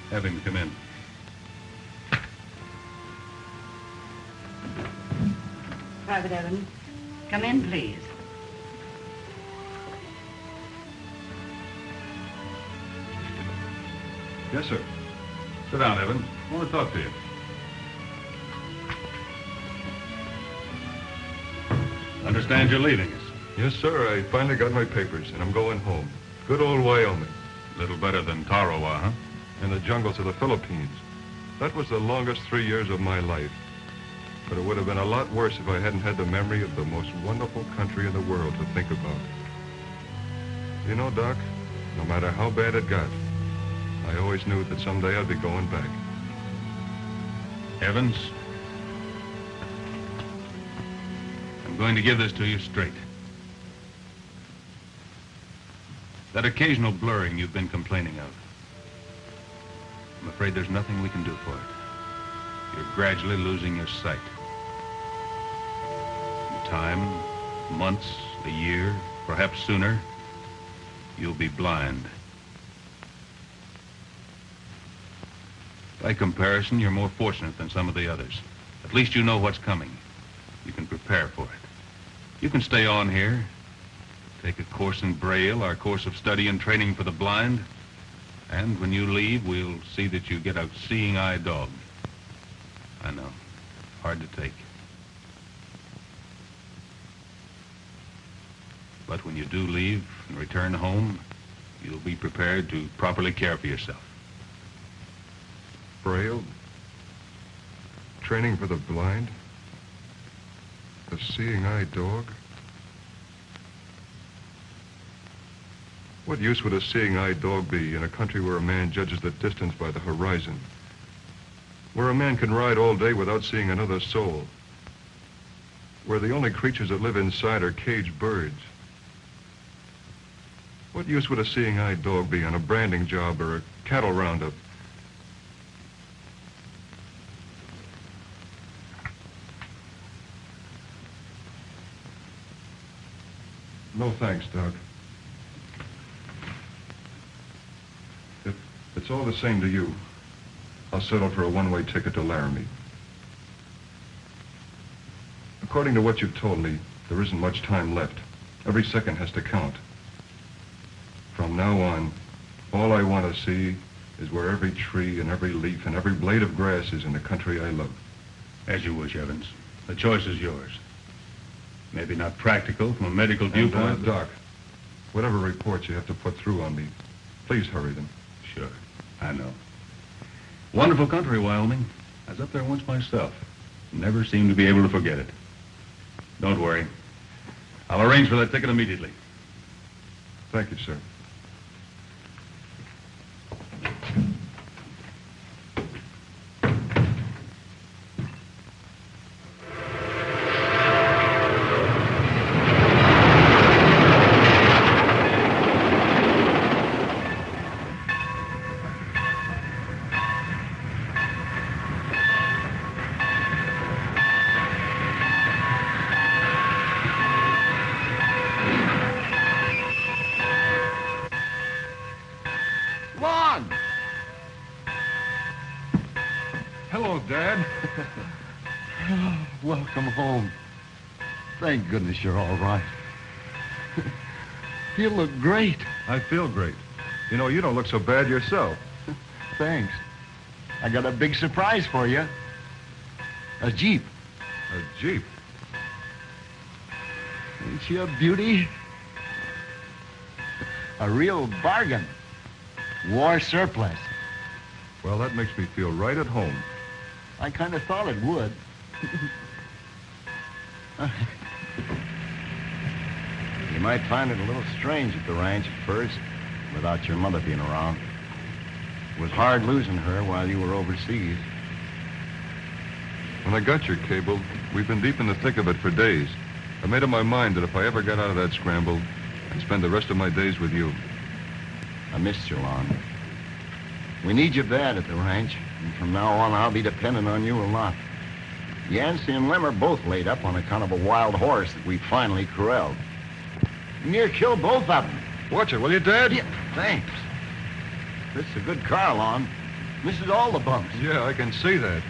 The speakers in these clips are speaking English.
Have him come in. Private Evans, come in, please. Yes, sir. Sit down, Evans. I want to talk to you. Understand you're leaving us. Yes, sir. I finally got my papers, and I'm going home. Good old Wyoming. Little better than Tarawa, huh? In the jungles of the Philippines. That was the longest 3 years of my life. But it would have been a lot worse if I hadn't had the memory of the most wonderful country in the world to think about. You know, Doc, no matter how bad it got, I always knew that someday I'd be going back. Evans, I'm going to give this to you straight. That occasional blurring you've been complaining of, I'm afraid there's nothing we can do for it. You're gradually losing your sight. In time, months, a year, perhaps sooner, you'll be blind. By comparison, you're more fortunate than some of the others. At least you know what's coming. You can prepare for it. You can stay on here, take a course in Braille, our course of study and training for the blind, and when you leave, we'll see that you get a seeing-eye dog. I know, hard to take. But when you do leave and return home, you'll be prepared to properly care for yourself. Braille? Training for the blind? A seeing-eye dog? What use would a seeing-eye dog be in a country where a man judges the distance by the horizon? Where a man can ride all day without seeing another soul? Where the only creatures that live inside are caged birds? What use would a seeing-eye dog be on a branding job or a cattle roundup? No thanks, Doc. If it's all the same to you, I'll settle for a one-way ticket to Laramie. According to what you've told me, there isn't much time left. Every second has to count. From now on, all I want to see is where every tree and every leaf and every blade of grass is in the country I love. As you wish, Evans. The choice is yours. Maybe not practical from a medical viewpoint. Doc, whatever reports you have to put through on me, please hurry them. Sure, I know. Wonderful country, Wyoming. I was up there once myself. Never seemed to be able to forget it. Don't worry. I'll arrange for that ticket immediately. Thank you, sir. Hello, Dad. Welcome home. Thank goodness you're all right. You look great. I feel great. You know, you don't look so bad yourself. Thanks. I got a big surprise for you. A Jeep. A Jeep? Ain't she a beauty? A real bargain. War surplus. Well, that makes me feel right at home. I kind of thought it would. You might find it a little strange at the ranch at first, without your mother being around. It was hard losing her while you were overseas. When I got your cable, we've been deep in the thick of it for days. I made up my mind that if I ever got out of that scramble, I'd spend the rest of my days with you. I missed you, Lon. We need you bad at the ranch, and from now on, I'll be dependent on you a lot. Yancey and Lem are both laid up on account of a wild horse that we finally corralled. Near killed both of them. Watch it, will you, Dad? Yeah, thanks. This is a good car, Lon. Misses all the bumps. Yeah, I can see that.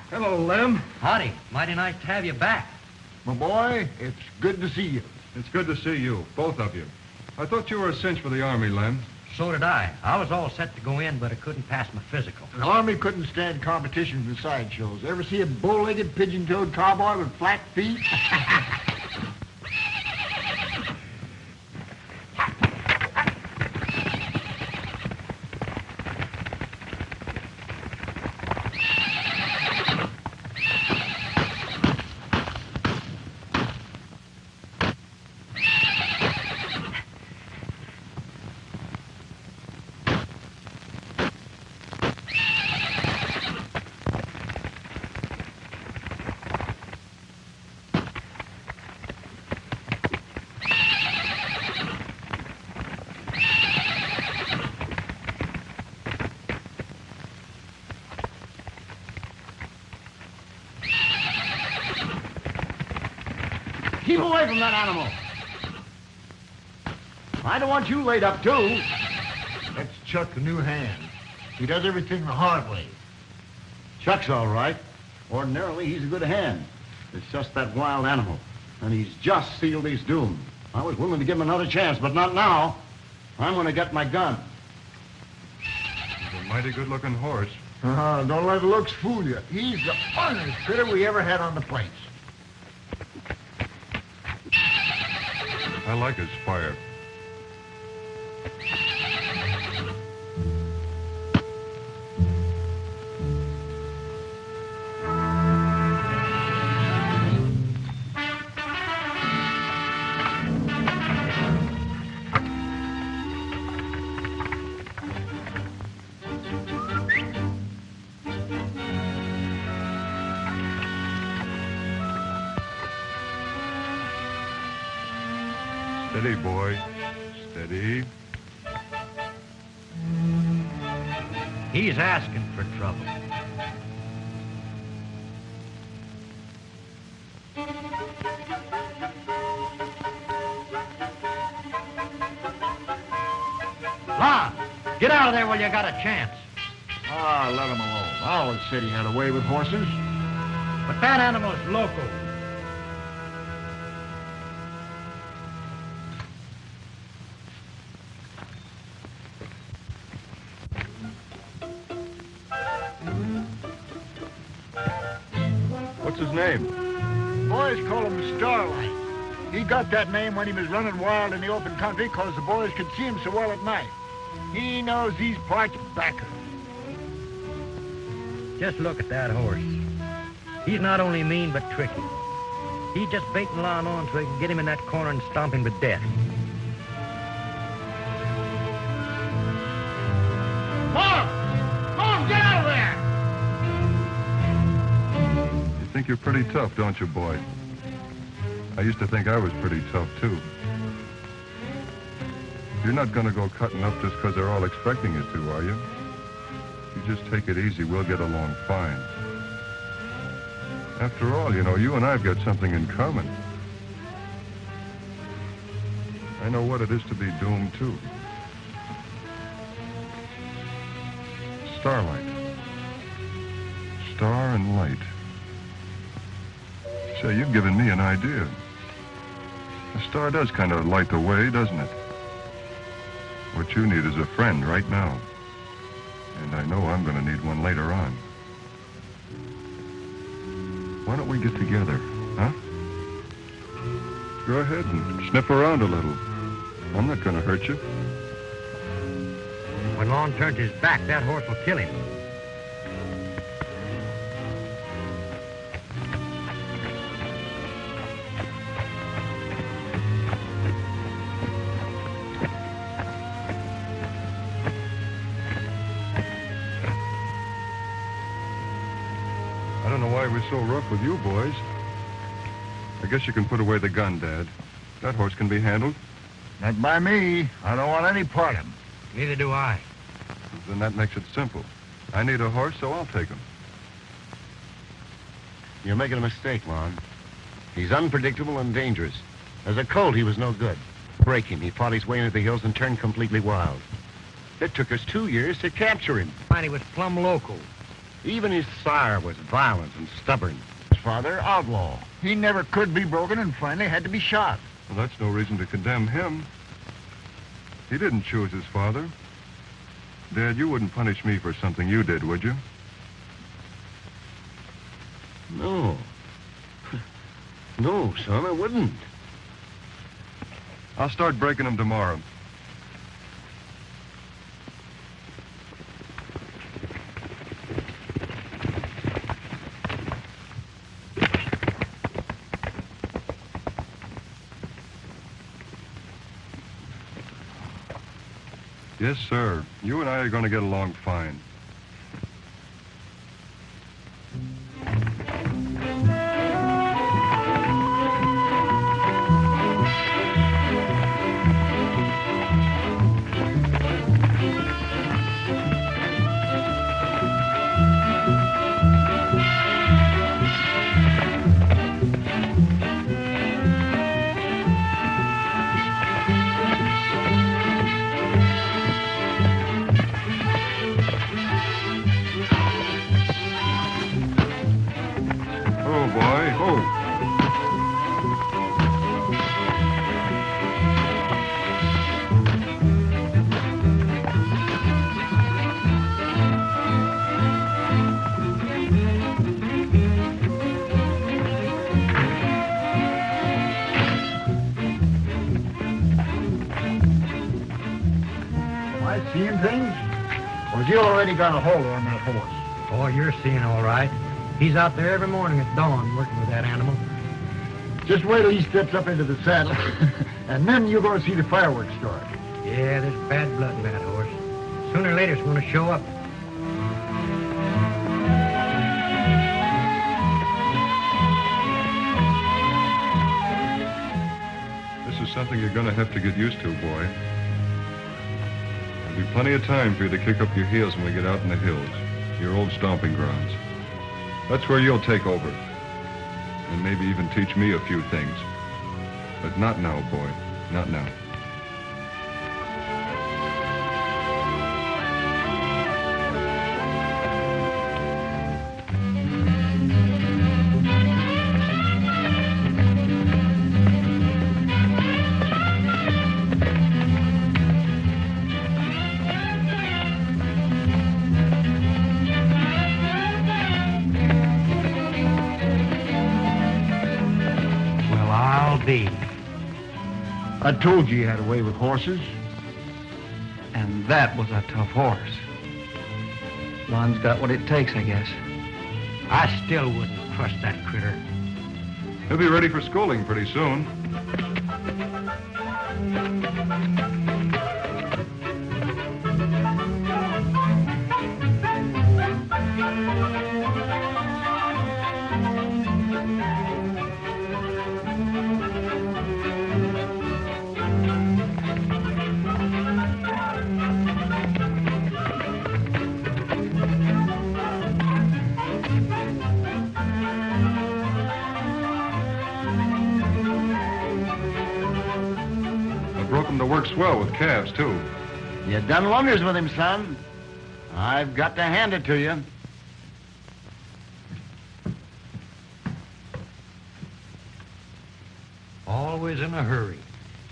Hello, Lem. Howdy. Mighty nice to have you back. My boy, it's good to see you. It's good to see you, both of you. I thought you were a cinch for the Army, Lem. So did I. I was all set to go in, but I couldn't pass my physical. The Army couldn't stand competition with sideshows. Ever see a bow-legged, pigeon-toed cowboy with flat feet? Keep away from that animal. I don't want you laid up, too. That's Chuck, the new hand. He does everything the hard way. Chuck's all right. Ordinarily, he's a good hand. It's just that wild animal. And he's just sealed his doom. I was willing to give him another chance, but not now. I'm going to get my gun. He's a mighty good-looking horse. Don't let the looks fool you. He's the honest critter we ever had on the plains. I like his fire. Steady, boy. Steady. He's asking for trouble. Lon, get out of there while you got a chance. Let him alone. I always said he had a way with horses. But that animal's local. What's his name? Boys call him Starlight. He got that name when he was running wild in the open country because the boys could see him so well at night. He knows these parts backer. Just look at that horse. He's not only mean, but tricky. He's just baiting Lon on so he can get him in that corner and stomp him to death. Mom, get out of there! You think you're pretty tough, don't you, boy? I used to think I was pretty tough, too. You're not going to go cutting up just because they're all expecting you to, are you? You just take it easy, we'll get along fine. After all, you know, you and I've got something in common. I know what it is to be doomed, too. Starlight. Star and light. Say, you've given me an idea. A star does kind of light the way, doesn't it? What you need is a friend right now. And I know I'm going to need one later on. Why don't we get together, huh? Go ahead and sniff around a little. I'm not going to hurt you. When Lon turns his back, that horse will kill him. I don't know why we're so rough with you boys. I guess you can put away the gun, Dad. That horse can be handled. Not by me. I don't want any part of him. Neither do I. Then that makes it simple. I need a horse, so I'll take him. You're making a mistake, Lon. He's unpredictable and dangerous. As a colt, he was no good. Break him. He fought his way into the hills and turned completely wild. It took us 2 years to capture him. And he was plumb local. Even his sire was violent and stubborn. His father, outlaw. He never could be broken and finally had to be shot. Well, that's no reason to condemn him. He didn't choose his father. Dad, you wouldn't punish me for something you did, would you? No. No, son, I wouldn't. I'll start breaking him tomorrow. Yes, sir. You and I are going to get along fine. Seeing things? Or has he already got a hold on that horse? Oh, you're seeing all right. He's out there every morning at dawn working with that animal. Just wait till he steps up into the saddle, and then you're going to see the fireworks start. Yeah, there's bad blood in that horse. Sooner or later it's going to show up. This is something you're going to have to get used to, boy. There'll be plenty of time for you to kick up your heels when we get out in the hills, your old stomping grounds. That's where you'll take over. And maybe even teach me a few things. But not now, boy. Not now. I told you had a way with horses. And that was a tough horse. Lon's got what it takes, I guess. I still wouldn't trust that critter. He'll be ready for schooling pretty soon. Works well with calves, too. You done wonders with him, son. I've got to hand it to you. Always in a hurry.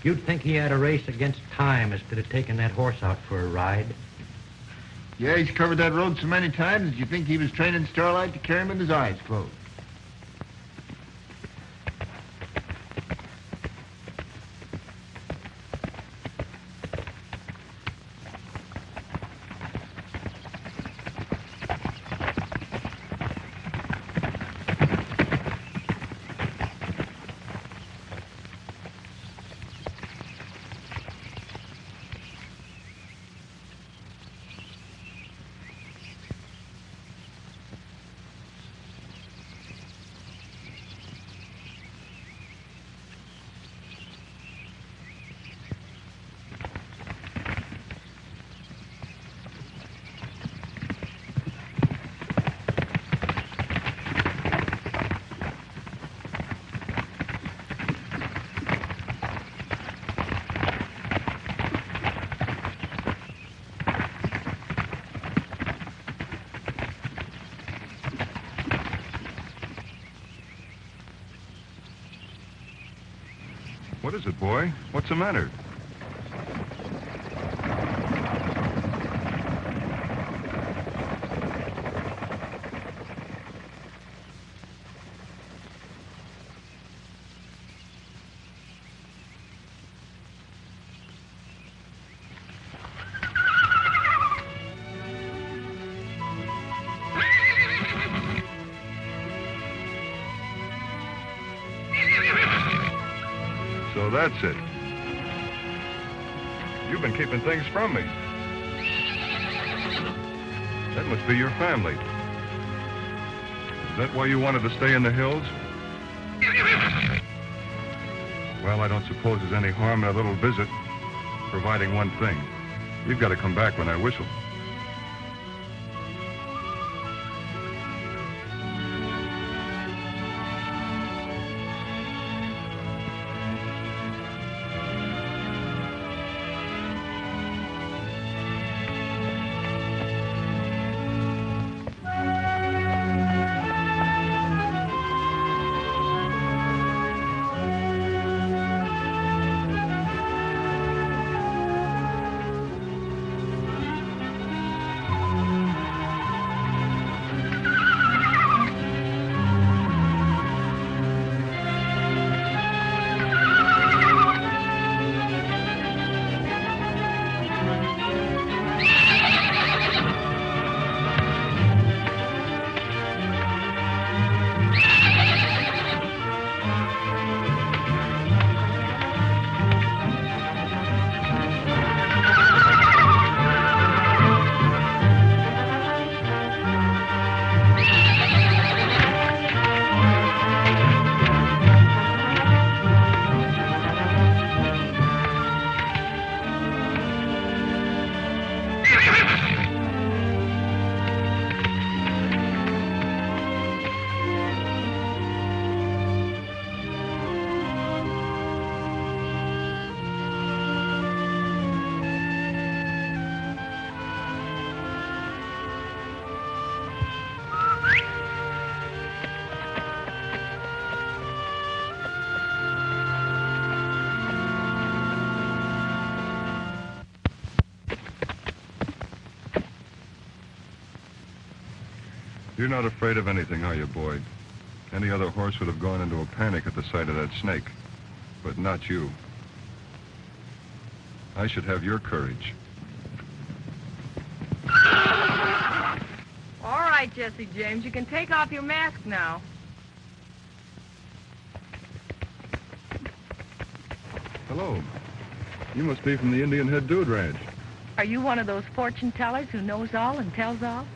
You'd think he had a race against time instead of taking that horse out for a ride. Yeah, he's covered that road so many times that you think he was training Starlight to carry him with his eyes closed. What is it, boy? What's the matter? So that's it. You've been keeping things from me. That must be your family. Is that why you wanted to stay in the hills? Well, I don't suppose there's any harm in a little visit, providing one thing. You've got to come back when I whistle. You're not afraid of anything, are you, Boyd? Any other horse would have gone into a panic at the sight of that snake, but not you. I should have your courage. All right, Jesse James, you can take off your mask now. Hello. You must be from the Indian Head Dude Ranch. Are you one of those fortune tellers who knows all and tells all?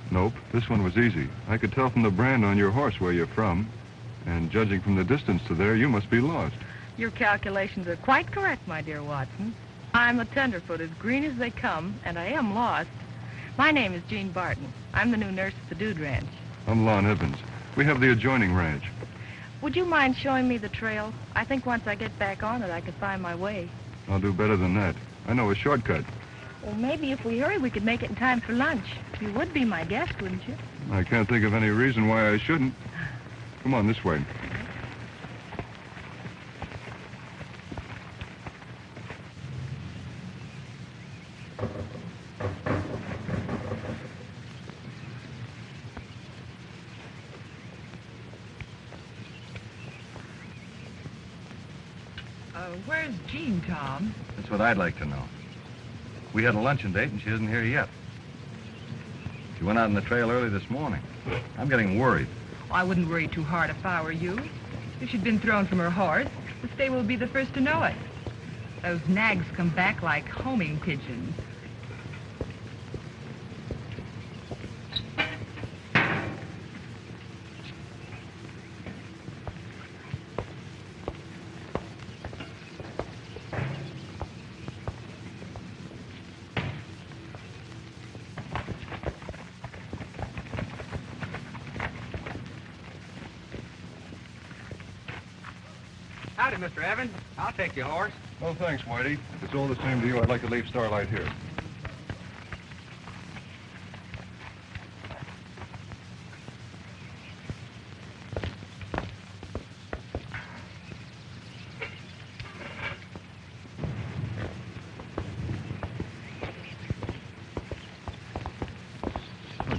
Nope, this one was easy. I could tell from the brand on your horse where you're from. And judging from the distance to there, you must be lost. Your calculations are quite correct, my dear Watson. I'm a tenderfoot, as green as they come, and I am lost. My name is Jean Barton. I'm the new nurse at the Dude Ranch. I'm Lon Evans. We have the adjoining ranch. Would you mind showing me the trail? I think once I get back on it, I could find my way. I'll do better than that. I know a shortcut. Well, maybe if we hurry, we could make it in time for lunch. You would be my guest, wouldn't you? I can't think of any reason why I shouldn't. Come on, this way. Where's Jean, Tom? That's what I'd like to know. We had a luncheon date, and she isn't here yet. She went out on the trail early this morning. I'm getting worried. I wouldn't worry too hard if I were you. If she'd been thrown from her horse, the stable would be the first to know it. Those nags come back like homing pigeons. Howdy, Mr. Evans. I'll take your horse. Oh, thanks, Whitey. If it's all the same to you, I'd like to leave Starlight here.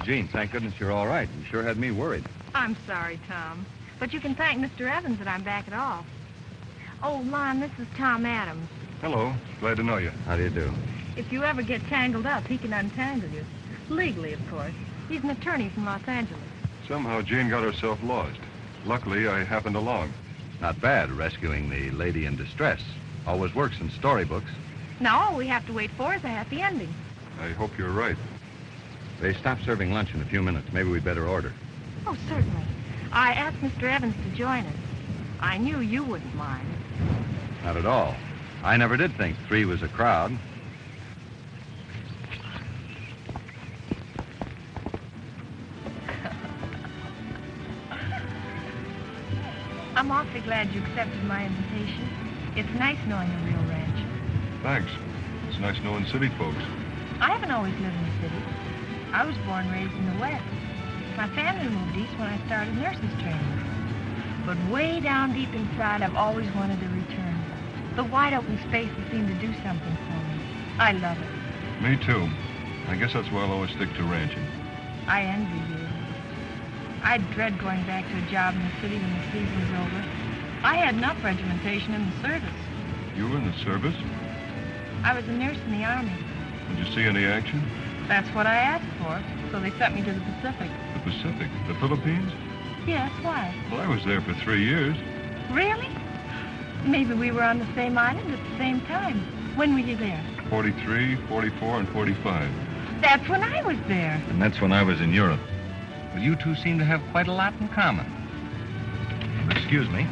Gene, thank goodness you're all right. You sure had me worried. I'm sorry, Tom. But you can thank Mr. Evans that I'm back at all. Oh, Lon, this is Tom Adams. Hello. Glad to know you. How do you do? If you ever get tangled up, he can untangle you. Legally, of course. He's an attorney from Los Angeles. Somehow Jane got herself lost. Luckily, I happened along. Not bad, rescuing the lady in distress. Always works in storybooks. No, all we have to wait for is a happy ending. I hope you're right. They stop serving lunch in a few minutes. Maybe we'd better order. Oh, certainly. I asked Mr. Evans to join us. I knew you wouldn't mind. Not at all. I never did think 3 was a crowd. I'm awfully glad you accepted my invitation. It's nice knowing a real ranch. Thanks. It's nice knowing city folks. I haven't always lived in the city. I was born and raised in the West. My family moved east when I started nurse's training. But way down deep inside, I've always wanted to return. The wide open spaces seem to do something for me. I love it. Me too. I guess that's why I'll always stick to ranching. I envy you. I dread going back to a job in the city when the season's over. I had enough regimentation in the service. You were in the service? I was a nurse in the Army. Did you see any action? That's what I asked for, so they sent me to the Pacific. The Pacific? The Philippines? Yes, why? Well, I was there for 3 years. Really? Maybe we were on the same island at the same time. When were you there? 43, 44, and 45. That's when I was there. And that's when I was in Europe. Well, you two seem to have quite a lot in common. Excuse me.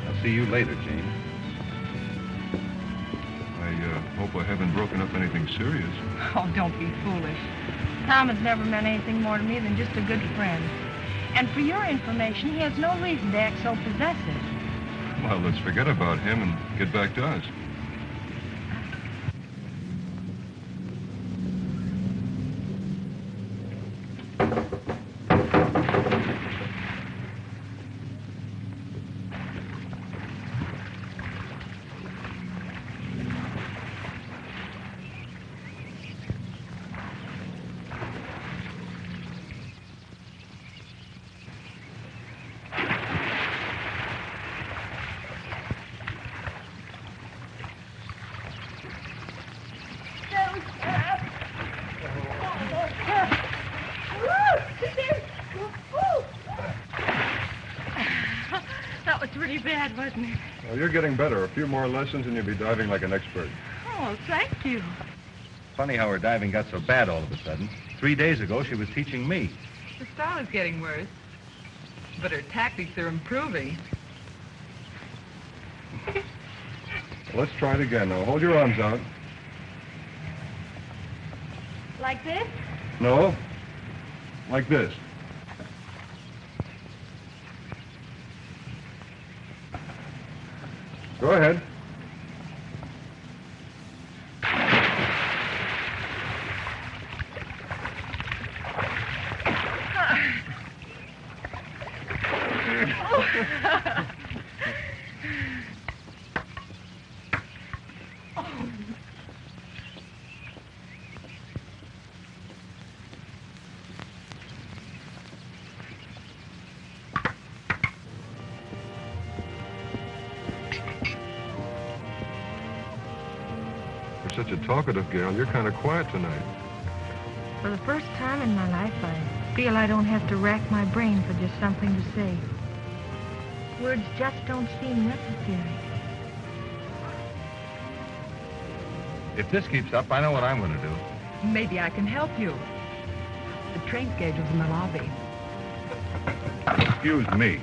I'll see you later, Gene. I hope I haven't broken up anything serious. Oh, don't be foolish. Tom has never meant anything more to me than just a good friend. And for your information, he has no reason to act so possessive. Well, let's forget about him and get back to us. Bad, wasn't it? Well, you're getting better. A few more lessons and you'll be diving like an expert. Oh, thank you. Funny how her diving got so bad all of a sudden. 3 days ago, she was teaching me. The style is getting worse, but her tactics are improving. Let's try it again. Now, hold your arms out. Like this? No. Like this. Go ahead. Such a talkative gal, you're kind of quiet tonight. For the first time in my life, I feel I don't have to rack my brain for just something to say. Words just don't seem necessary. If this keeps up, I know what I'm going to do. Maybe I can help you. The train schedule's in the lobby. Excuse me.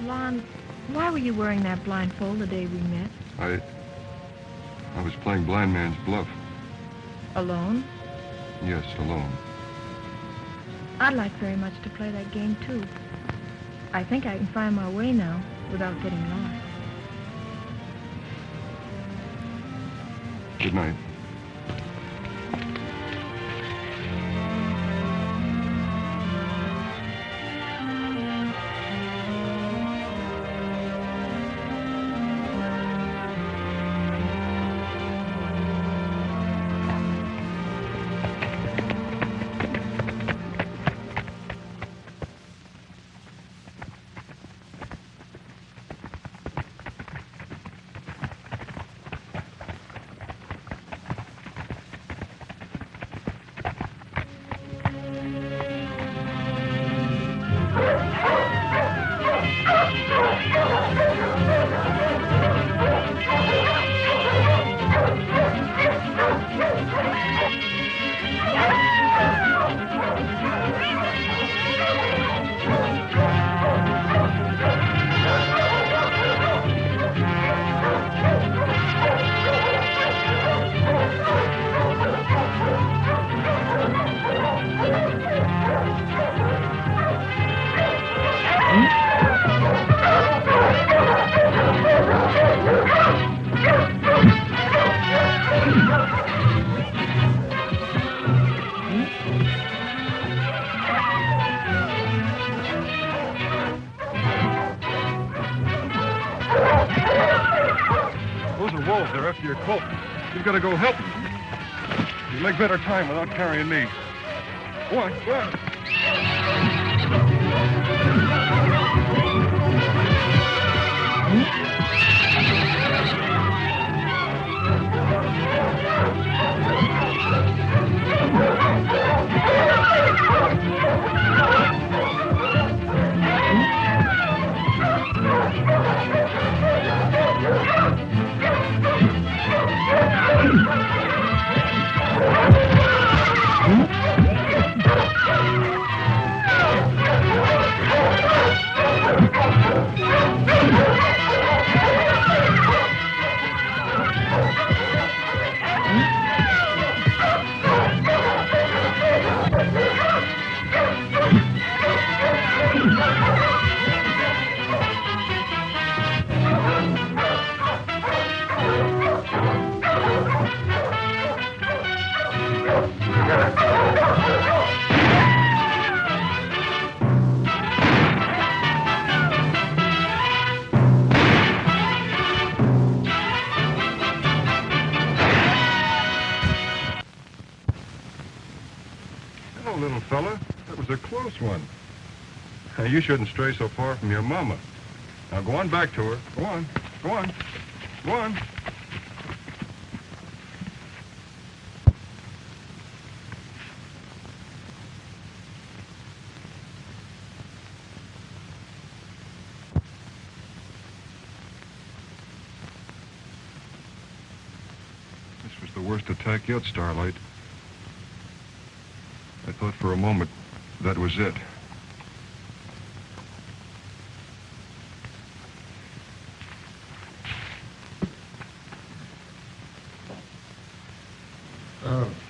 Lon, why were you wearing that blindfold the day we met? I was playing blind man's bluff. Alone? Yes, alone. I'd like very much to play that game, too. I think I can find my way now without getting lost. Good night. Colt, you've got to go help him. You'll make better time without carrying me. Go on, go on. Little fella, that was a close one. You shouldn't stray so far from your mama. Now go on back to her. Go on, go on, go on. This was the worst attack yet, Starlight. I thought for a moment that was it.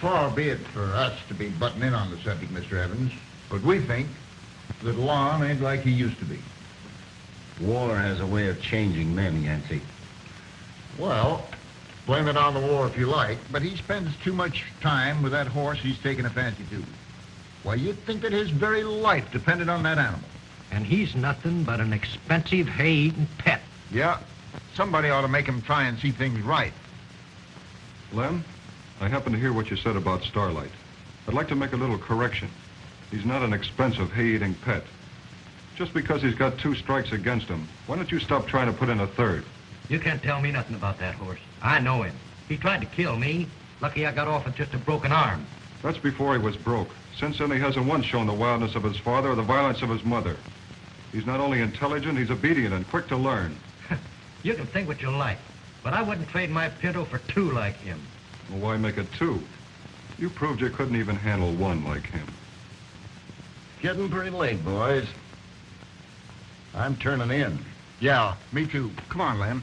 Far be it for us to be butting in on the subject, Mr. Evans, but we think that Lon ain't like he used to be. War has a way of changing men, Yancey. Well, blame it on the war if you like, but he spends too much time with that horse he's taken a fancy to. Why, you'd think that his very life depended on that animal. And he's nothing but an expensive hay-eating pet. Yeah, somebody ought to make him try and see things right. Lem, I happened to hear what you said about Starlight. I'd like to make a little correction. He's not an expensive hay-eating pet. Just because he's got 2 strikes against him, why don't you stop trying to put in a third? You can't tell me nothing about that horse. I know him. He tried to kill me. Lucky I got off with just a broken arm. That's before he was broke. Since then, he hasn't once shown the wildness of his father or the violence of his mother. He's not only intelligent, he's obedient and quick to learn. You can think what you like, but I wouldn't trade my Pinto for 2 like him. Well, why make it 2? You proved you couldn't even handle 1 like him. Getting pretty late, boys. I'm turning in. Yeah, me too. Come on, Lem.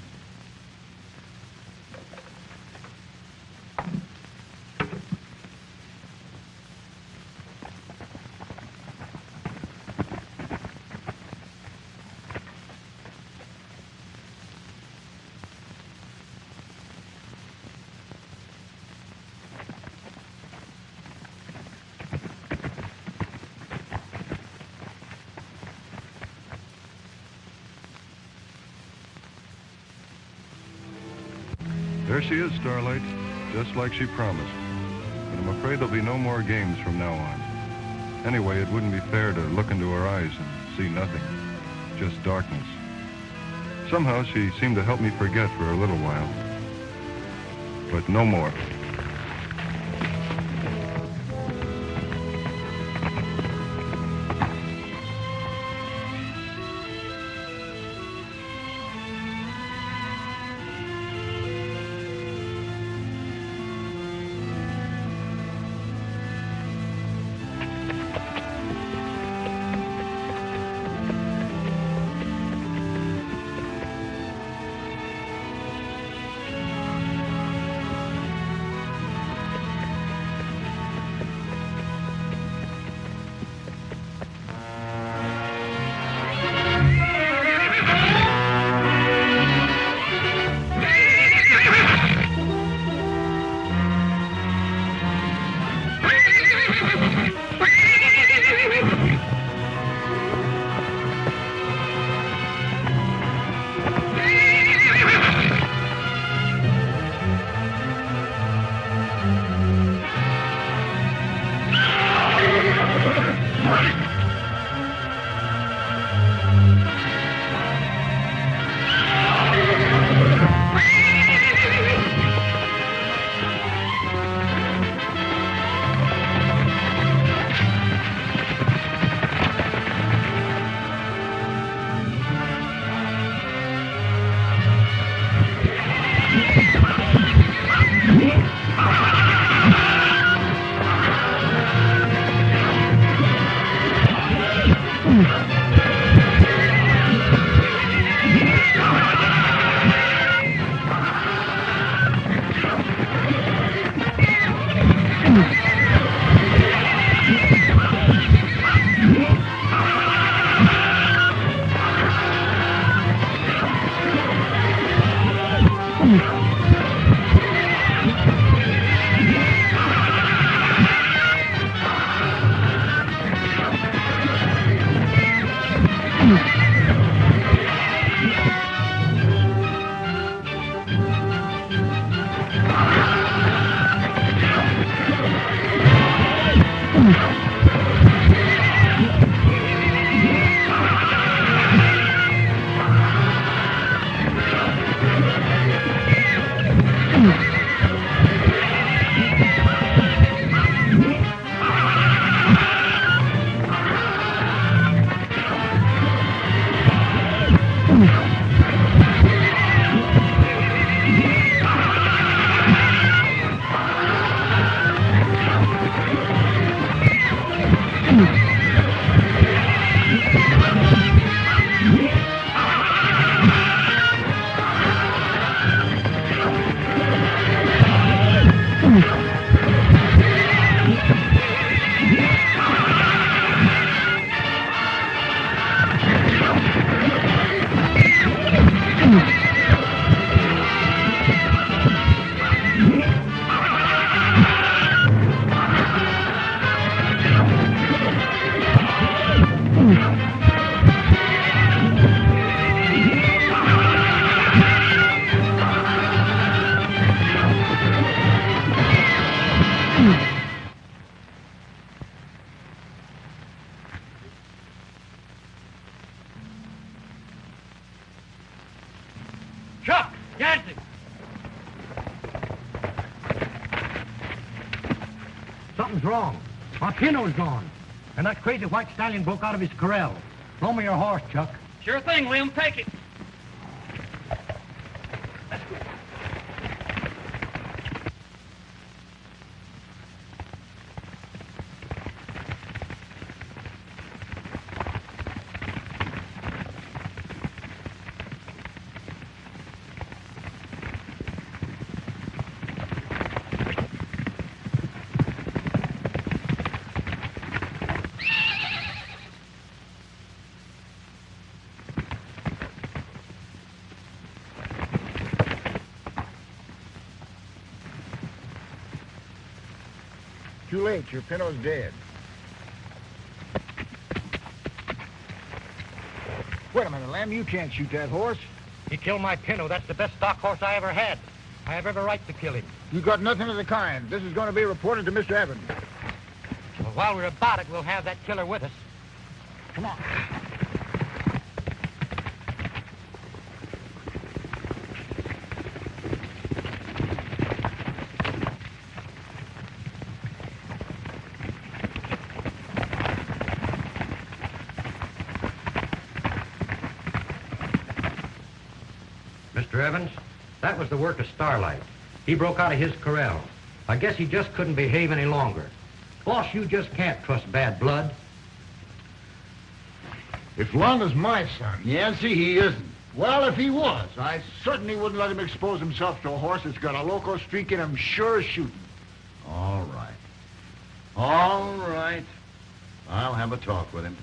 There she is, Starlight, just like she promised. But I'm afraid there'll be no more games from now on. Anyway, it wouldn't be fair to look into her eyes and see nothing, just darkness. Somehow she seemed to help me forget for a little while. But no more. Chuck! Tansey! Something's wrong. My pinto's gone. And that crazy white stallion broke out of his corral. Throw me your horse, Chuck. Sure thing, Liam. Take it. Too late. Your pinto's dead. Wait a minute, Lamb. You can't shoot that horse. He killed my pinto. That's the best stock horse I ever had. I have every right to kill him. You got nothing of the kind. This is going to be reported to Mr. Evans. Well, while we're about it, we'll have that killer with us. Come on. Mr. Evans, that was the work of Starlight. He broke out of his corral. I guess he just couldn't behave any longer. Boss, you just can't trust bad blood. If Lon is my son... Yancey, he isn't. Well, if he was, I certainly wouldn't let him expose himself to a horse that's got a loco streak in him sure as shooting. All right. All right. I'll have a talk with him.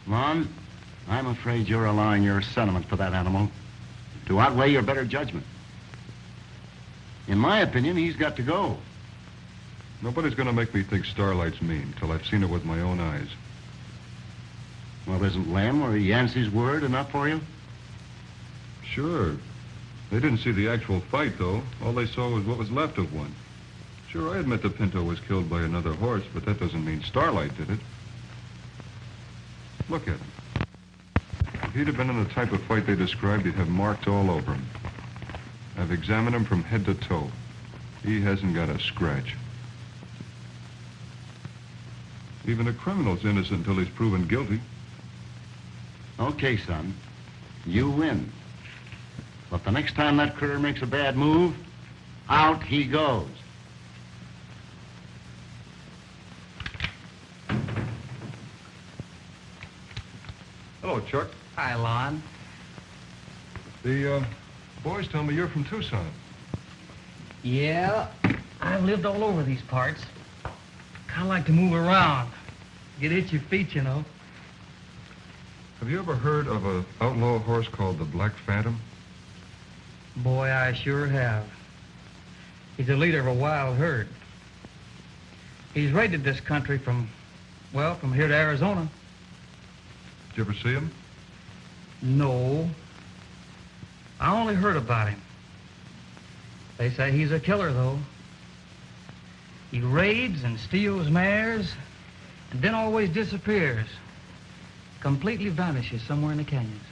Lon, I'm afraid you're allowing your sentiment for that animal to outweigh your better judgment. In my opinion, he's got to go. Nobody's going to make me think Starlight's mean till I've seen it with my own eyes. Well, isn't Lem or Yancey's word enough for you? Sure. They didn't see the actual fight, though. All they saw was what was left of one. Sure, I admit the pinto was killed by another horse, but that doesn't mean Starlight did it. Look at him. If he'd have been in the type of fight they described, he'd have marks all over him. I've examined him from head to toe. He hasn't got a scratch. Even a criminal's innocent until he's proven guilty. Okay, son. You win. But the next time that critter makes a bad move, out he goes. Hello, Chuck. Hi, Lon. The boys tell me you're from Tucson. Yeah, I've lived all over these parts. Kind of like to move around. Get itchy feet, you know. Have you ever heard of an outlaw horse called the Black Phantom? Boy, I sure have. He's the leader of a wild herd. He's raided this country from here to Arizona. Did you ever see him? No. I only heard about him. They say he's a killer, though. He raids and steals mares, and then always disappears. Completely vanishes somewhere in the canyons.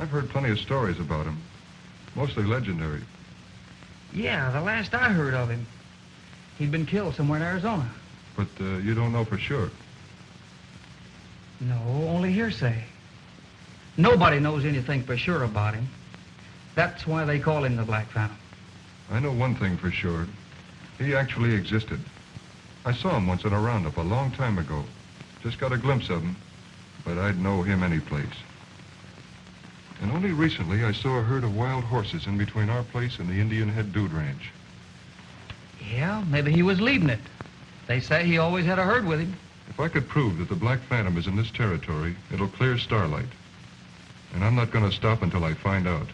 I've heard plenty of stories about him, mostly legendary. Yeah, the last I heard of him, he'd been killed somewhere in Arizona. But you don't know for sure. No, only hearsay. Nobody knows anything for sure about him. That's why they call him the Black Phantom. I know one thing for sure. He actually existed. I saw him once in a roundup a long time ago. Just got a glimpse of him, but I'd know him any place. And only recently I saw a herd of wild horses in between our place and the Indian Head Dude Ranch. Yeah, maybe he was leading it. They say he always had a herd with him. If I could prove that the Black Phantom is in this territory, it'll clear Starlight. And I'm not going to stop until I find out.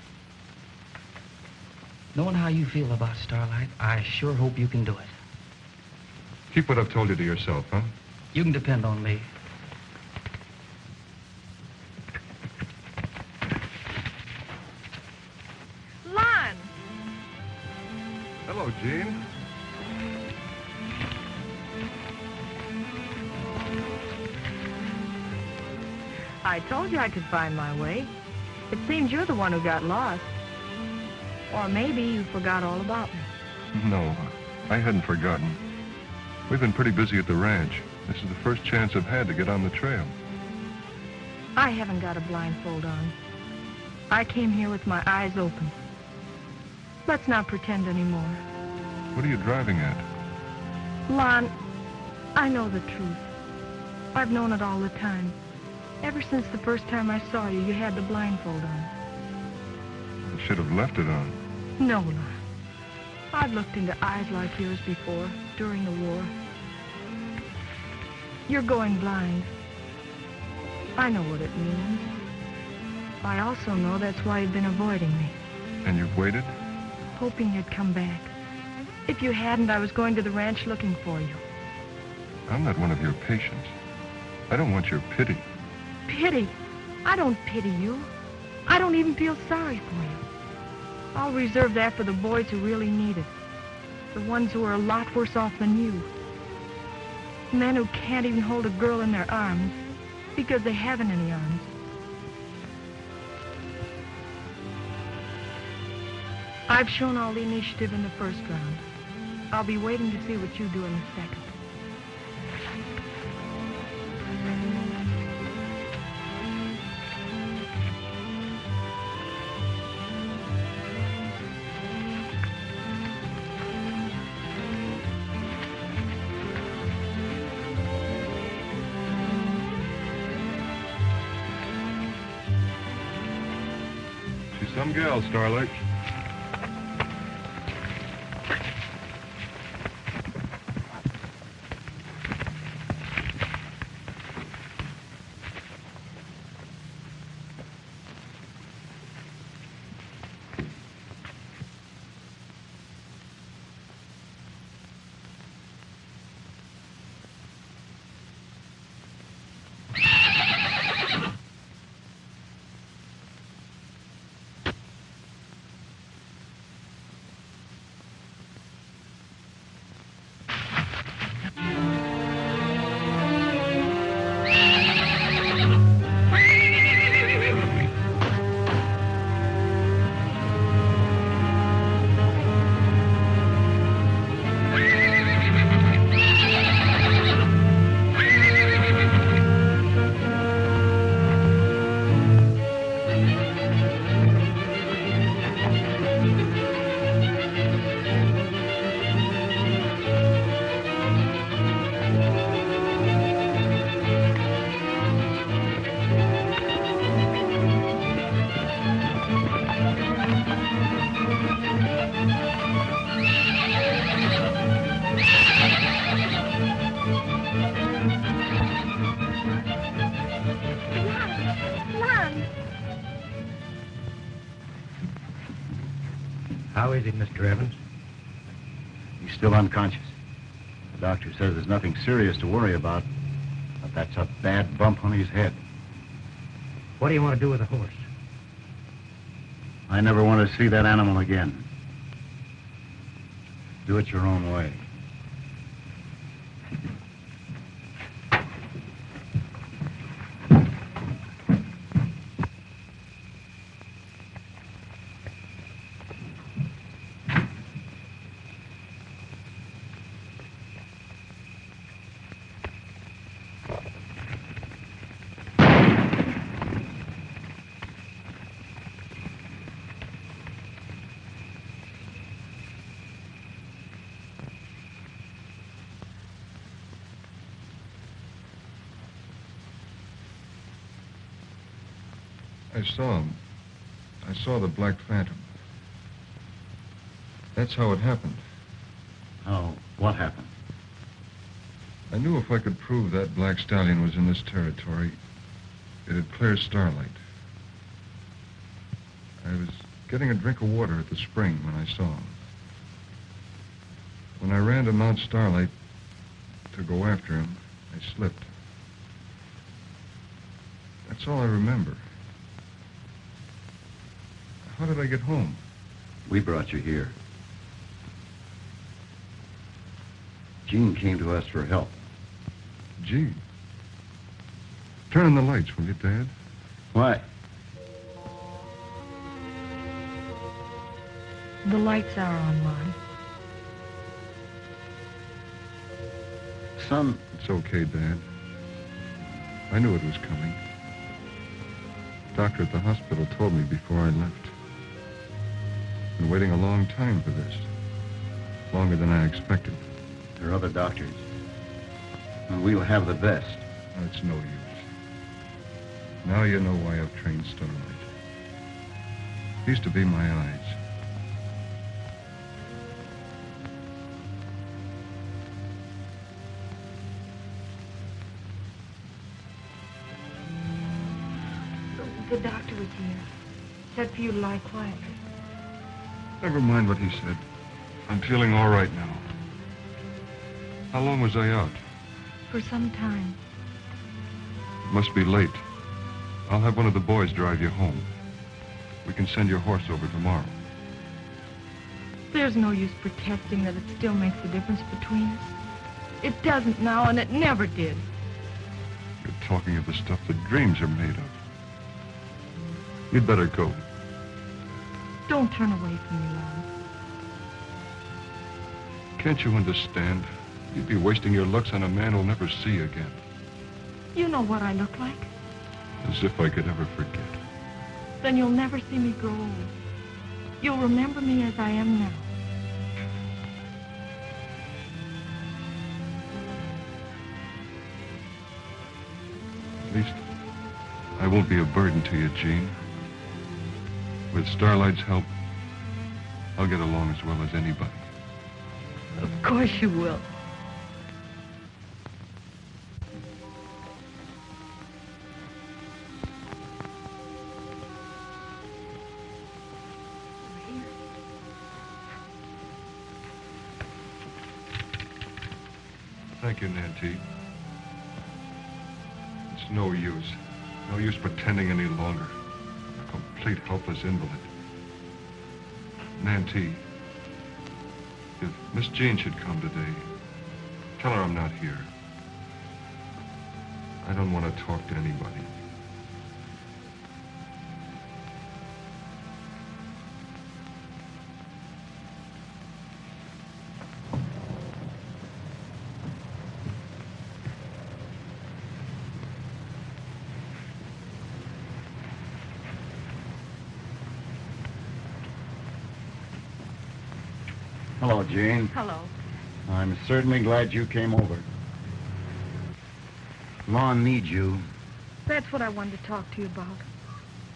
Knowing how you feel about Starlight, I sure hope you can do it. Keep what I've told you to yourself, huh? You can depend on me. Lon! Hello, Jean. I told you I could find my way. It seems you're the one who got lost. Or maybe you forgot all about me. No, I hadn't forgotten. We've been pretty busy at the ranch. This is the first chance I've had to get on the trail. I haven't got a blindfold on. I came here with my eyes open. Let's not pretend anymore. What are you driving at? Lon, I know the truth. I've known it all the time. Ever since the first time I saw you, you had the blindfold on. I should have left it on. No, Lon. I've looked into eyes like yours before, during the war. You're going blind. I know what it means. I also know that's why you've been avoiding me. And you've waited? Hoping you'd come back. If you hadn't, I was going to the ranch looking for you. I'm not one of your patients. I don't want your pity. Pity? I don't pity you. I don't even feel sorry for you. I'll reserve that for the boys who really need it. The ones who are a lot worse off than you. Men who can't even hold a girl in their arms because they haven't any arms. I've shown all the initiative in the first round. I'll be waiting to see what you do in the second. She's some gal, Starlight. How is he, Mr. Evans? He's still unconscious. The doctor says there's nothing serious to worry about, but that's a bad bump on his head. What do you want to do with the horse? I never want to see that animal again. Do it your own way. I saw him. I saw the Black Phantom. That's how it happened. Oh, what happened? I knew if I could prove that Black Stallion was in this territory, it'd clear Starlight. I was getting a drink of water at the spring when I saw him. When I ran to Mount Starlight to go after him, I slipped. That's all I remember. How did I get home? We brought you here. Jean came to us for help. Gee. Turn on the lights, will you, Dad? Why? The lights are on, Lon. Son. It's okay, Dad. I knew it was coming. The doctor at the hospital told me before I left. Been waiting a long time for this. Longer than I expected. There are other doctors. And we'll have the best. That's no use. Now you know why I've trained Starlight. He's to be my eyes. The doctor was here. Said for you to lie quietly. Never mind what he said. I'm feeling all right now. How long was I out? For some time. It must be late. I'll have one of the boys drive you home. We can send your horse over tomorrow. There's no use protesting that it still makes a difference between us. It doesn't now, and it never did. You're talking of the stuff that dreams are made of. You'd better go. Don't turn away from me, Lon. Can't you understand? You'd be wasting your looks on a man who'll never see again. You know what I look like. As if I could ever forget. Then you'll never see me grow old. You'll remember me as I am now. At least, I won't be a burden to you, Jean. With Starlight's help, I'll get along as well as anybody. Of course you will. Thank you, Nancy. It's no use. No use pretending any longer. A complete helpless invalid. Nancy, if Miss Jean should come today, tell her I'm not here. I don't want to talk to anybody. Hello, Jean. Hello. I'm certainly glad you came over. Lon needs you. That's what I wanted to talk to you about.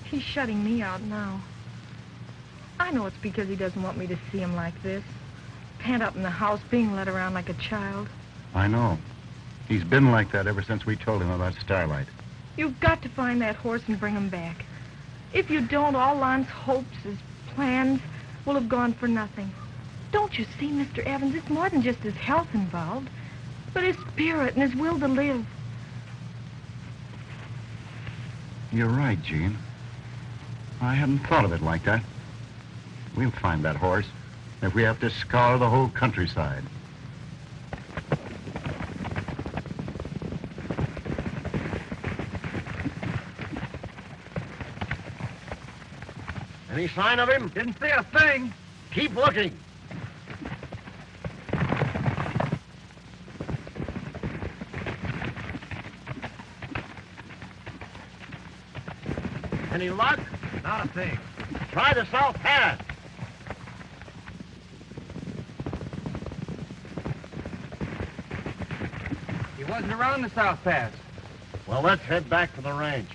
He's shutting me out now. I know it's because he doesn't want me to see him like this. Pent up in the house, being led around like a child. I know. He's been like that ever since we told him about Starlight. You've got to find that horse and bring him back. If you don't, all Lon's hopes, his plans, will have gone for nothing. Don't you see, Mr. Evans, it's more than just his health involved, but his spirit and his will to live. You're right, Gene. I hadn't thought of it like that. We'll find that horse if we have to scour the whole countryside. Any sign of him? Didn't see a thing. Keep looking. Any luck? Not a thing. Try the south pass. He wasn't around the South Pass. Well, let's head back to the ranch.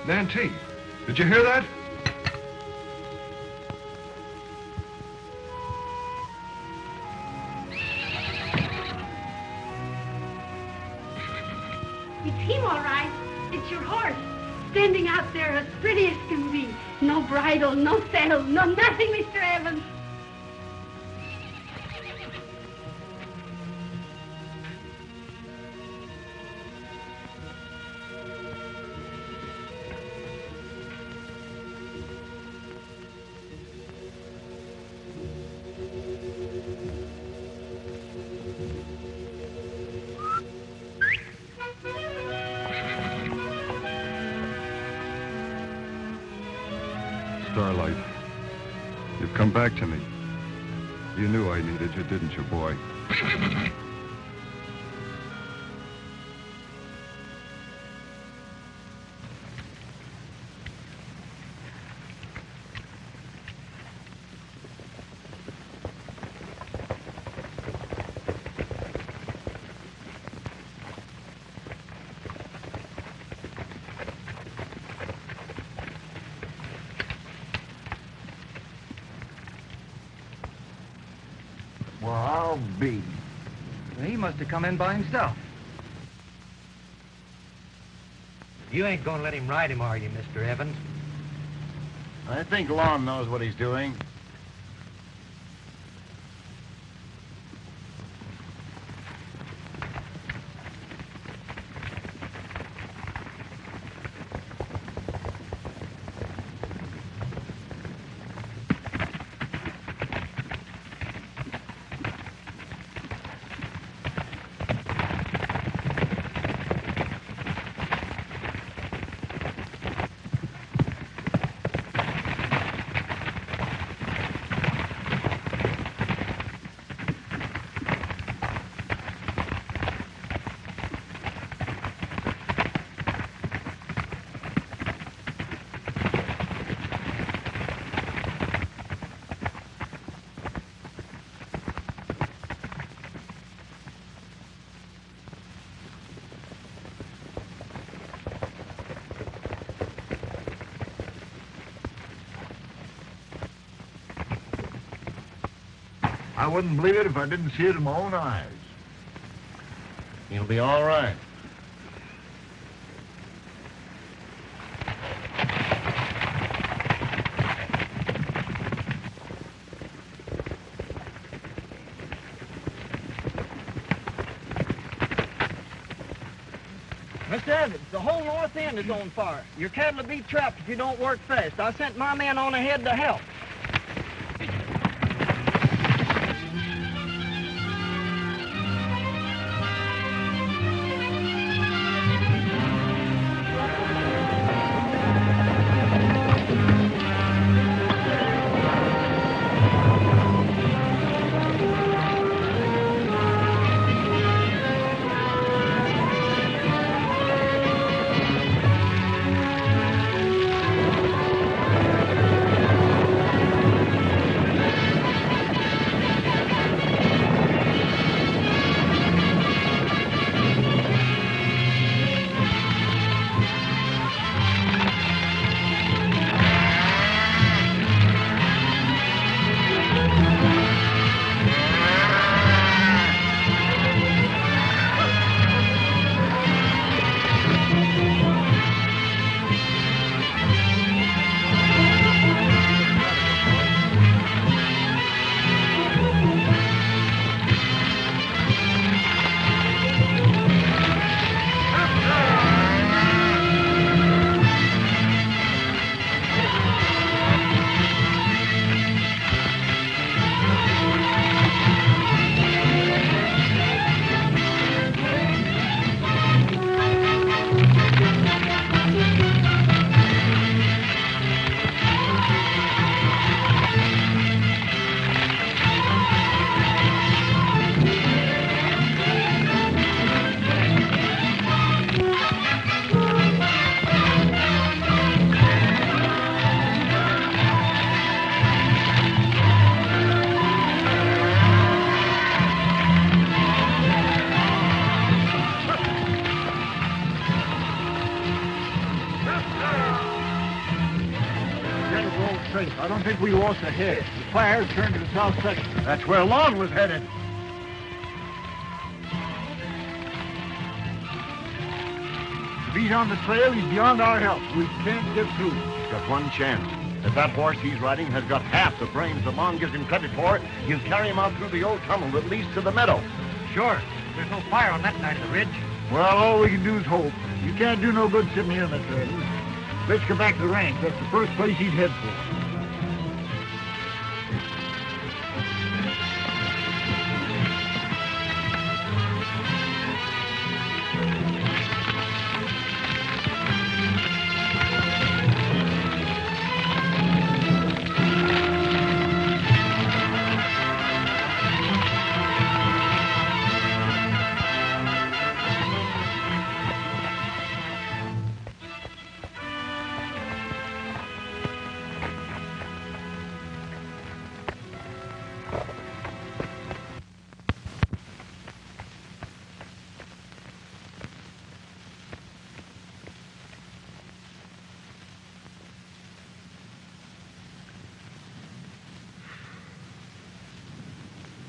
Nancy, did you hear that? It's him, all right. It's your horse. Standing out there as pretty as can be. No bridle, no saddle, no nothing, Mr. Evans. Starlight, you've come back to me. You knew I needed you, didn't you, boy? Well, I'll be. He must have come in by himself. You ain't gonna let him ride him, are you, Mr. Evans? I think Lon knows what he's doing. I wouldn't believe it if I didn't see it with my own eyes. You'll be all right. Mr. Evans, the whole north end is on fire. Your cattle will be trapped if you don't work fast. I sent my men on ahead to help. think we lost the head. The fire turned to the south section. That's where Lon was headed. If he's on the trail, he's beyond our help. We can't get through. He's got one chance. If that horse he's riding has got half the brains that Lon gives him credit for, he'll carry him out through the old tunnel that leads to the meadow. Sure. There's no fire on that side of the ridge. Well, all we can do is hope. You can't do no good sitting here in the trail. Let's go back to the ranch. That's the first place he'd head for.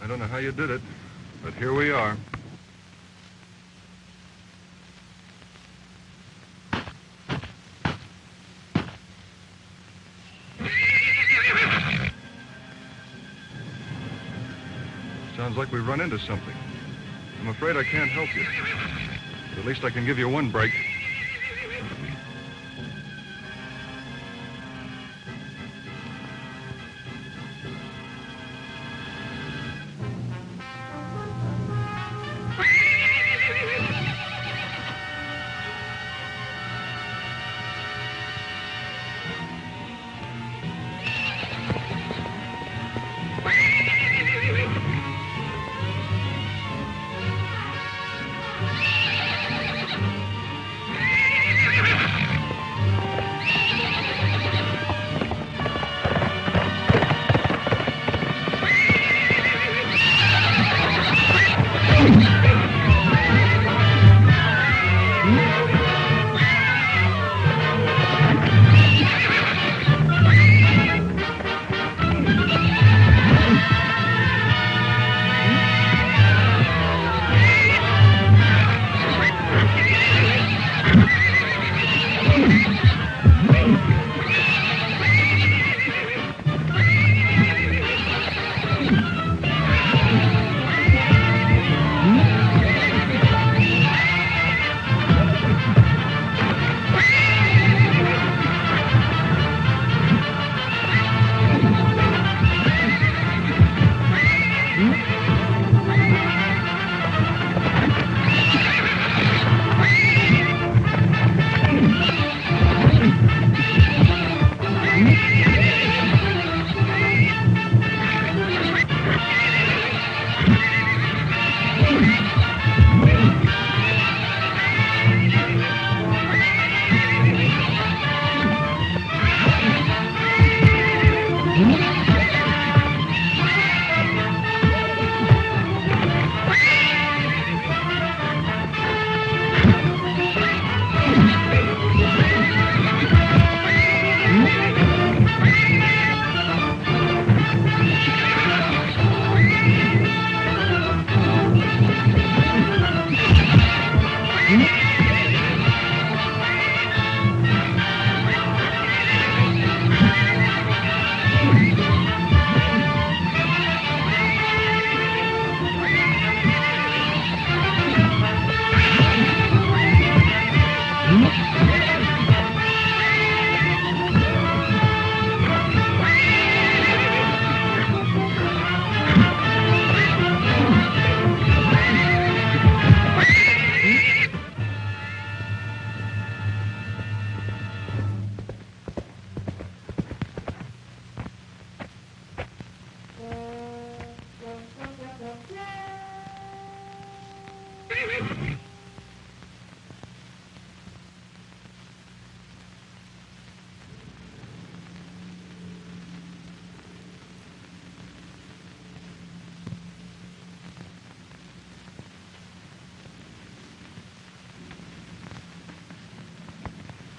I don't know how you did it, but here we are. Sounds like we run into something. I'm afraid I can't help you. But at least I can give you one break.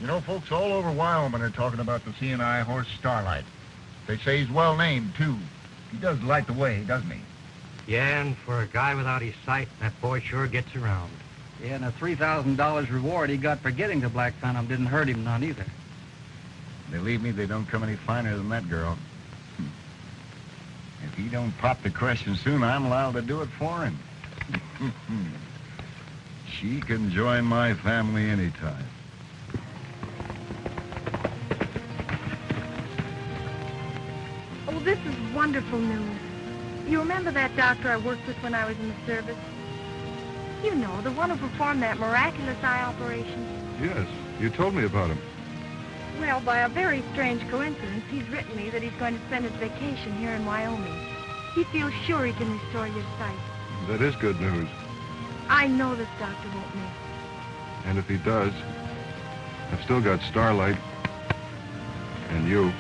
You know, folks all over Wyoming are talking about the CNI horse Starlight. They say he's well named, too. He does light the way, doesn't he? Yeah, and for a guy without his sight, that boy sure gets around. Yeah, and the $3,000 reward he got for getting the Black Phantom didn't hurt him none either. Believe me, they don't come any finer than that girl. If he don't pop the question soon, I'm allowed to do it for him. She can join my family anytime. Oh, this is wonderful news. You remember that doctor I worked with when I was in the service? You know, the one who performed that miraculous eye operation. Yes, you told me about him. Well, by a very strange coincidence, he's written me that he's going to spend his vacation here in Wyoming. He feels sure he can restore your sight. That is good news. I know this doctor won't miss. And if he does, I've still got Starlight and you.